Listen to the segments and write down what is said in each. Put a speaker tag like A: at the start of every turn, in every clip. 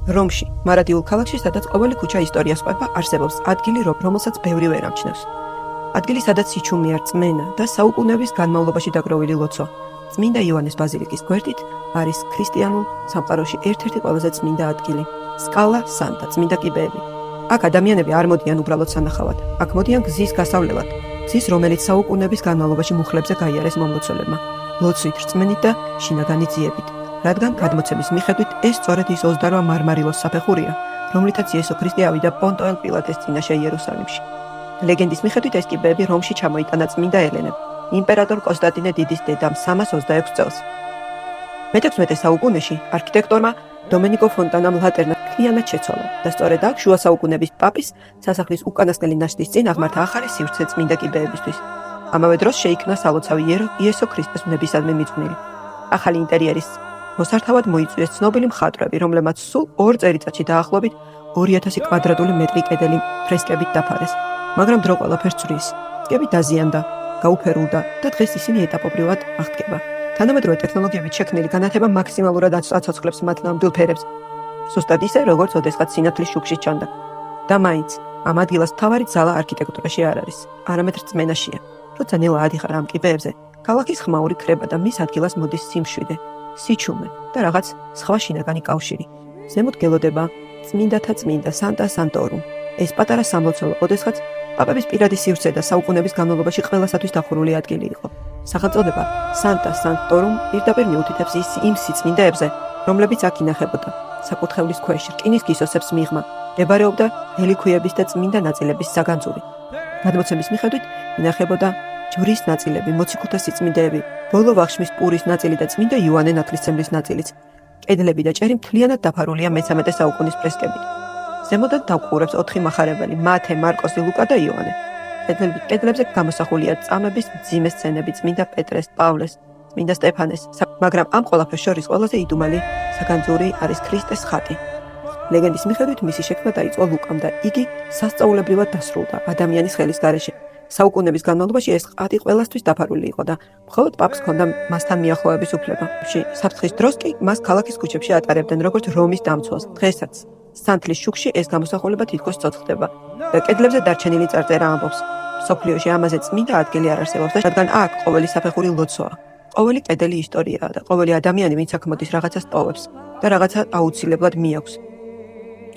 A: რომში, მარადიულ ქალაქში, სადაც ყოველი ქუჩა ისტორიას ყვება, არსებობს ადგილი, რომელსაც ბევრი ვერ ამჩნევს. ადგილი, სადაც სიჩუმეა, რწმენა და საუკუნეების განმავლობაში დაგროვილი ლოცვა. წმინდა იოანეს ბაზილიკის გვერდით არის ქრისტიანულ სამყაროში ერთ-ერთი ყველაზე წმინდა ადგილი. სკალა სანტა, წმინდა კიბეები. აქ ადამიანები არ მოდიან უბრალოდ სანახავად, აქ მოდიან გზის გასავლელად, გზის, რომელიც საუკუნეების განმავლობაში მუხლებზე გაიარეს მომლოცველებმა, ლოცვით, რწმენით და შინაგანი ძიებით. რადგან გადმოცემის მიხედვით ეს სწორედ ის 28 მარმარილოს საფეხურია, რომლითაც იესო ქრისტე ავიდა პონტოელ პილატეს წინაშე იერუსალიმში. ლეგენდის მიხედვით ეს კიბეები რომში ჩამოიტანა წმინდა ელენემ, იმპერატორ კონსტანტინე დიდის დედამ 326 წელს. მე-16 საუკუნეში არქიტექტორმა დომენიკო ფონტანამ ლატერნა მთლიანად შეცვალა და სწორედ აქ შუა საუკუნეების პაპის სასახლის უკანასკნელი ნაშთის წინ აღმართა ახალი სივრცე წმინდა კიბეებისთვის. ამავე დროს შეიქმნა სალოცავი იესო ქრისტეს ნებისადმი მიძღვნილი. ახალი ინტერიერის მოსართავად მოიწვიეს ცნობილი მხატვრები, რომლებმაც სულ 2 წელიწადში დაახლოებით 2000 კვადრატული მეტრი კედელი ფრესკებით დაფარეს. მაგრამ დრო ყველაფერს ცვლის, ფსკები დაზიანდა, გაუფერულდა და დღეს ისინი ეტაპობრივად აღდგება. თანამედროვე ტექნოლოგიებით შექმნილი განათება მაქსიმალურად აცოცხლებს მათ ნამდვილ ფერებს. სუსტად ისე, როგორც ოდესღაც სინათლის შუქში ჩანდა. და მაინც, ამ ადგილას მთავარი ძალა არქიტექტურაში არ არის, არამედ რწმენაშია. როცა ნელა ადიხარ ამ კიბეებზე, ქალაქის ხმაური ქრება და მის ადგილას მოდის სიმშვიდე, სიჩუმე და რაღაც სხვა შინაგანი კავშირი. ზემოთ გელოდება წმინდათა წმინდა სანტა სანტორუმ. ეს პატარა სამლოცველო ოდესღაც პაპების პირადი სივრცე და საუკუნეების განმავლობაში ყველასათვის დახურული ადგილი იყო. სახელწოდება სანტა სანტორუმ პირდაპირ მიუთითებს იმ სიწმინდეებზე, რომლებიც აქ ინახებოდა. საკურთხევლის ქვეშ რკინის გისოსებს მიღმა მდებარეობდა რელიქვიების და წმინდა ნაწილების საგანძური. გადმოცემის მიხედვით ინახებოდა ჯვრის ნაწილები, მოციქულთა სიწმინდეები, ბოლო ვახშმის პურის ნაწილი და წმინდა იოანე ნათლისმცემლის ნაწილიც. კედლები და ჭერი მთლიანად დაფარულია მე-13 საუკუნის ფრესკებით. ზემოდან დავყურებს 4 მახარებელი: მათე, მარკოსი, ლუკა და იოანე. კედლებზე გამოსახულია წამების მძიმე სცენები წმინდა პეტრეს, პავლეს, წმინდა სტეფანეს, მაგრამ ამ ყველაფერს შორის ყველაზე იდუმალი საგანძური არის ქრისტეს ხატი. ლეგენდის მიხედვით მისი შექმნა დაიწყო ლუკამ და იგი სასწაულებრივად დასრულდა ადამიანის ხელის გარეშე. საუკუნეების განმავლობაში ეს ხატი ყველასთვის დაფარული იყო და მხოლოდ პაპს ჰქონდა მასთან მიახლოების უფლება. საფრთხის დროს კი მას ქალაქის ქუჩებში ატარებდნენ როგორც რომის დამცველს. დღესაც სანთლის შუქში ეს გამოსახულება თითქოს ცოცხლდება და კედლებზე დარჩენილი წარწერა ამბობს: მსოფლიოში ამაზე წმინდა ადგილი არ არსებობს და რადგან აქ ყოველი საფეხური ლოცვაა, ყოველი კედელი ისტორიაა და ყოველი ადამიანი, ვინც აქ მოდის, რაღაცას ტოვებს და რაღაცა აუცილებლად მიაქვს.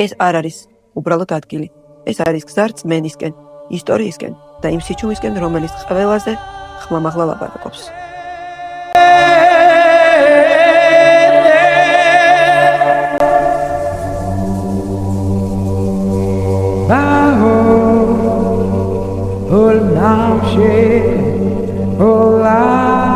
A: ეს არ არის უბრალოდ ადგილი, ეს არის გზა რწმენისკენ, ისტორიისკენ და იმ სიჩუმისკენ, რომელიც ყველაზე ხმამაღლა ლაპარაკობს.
B: All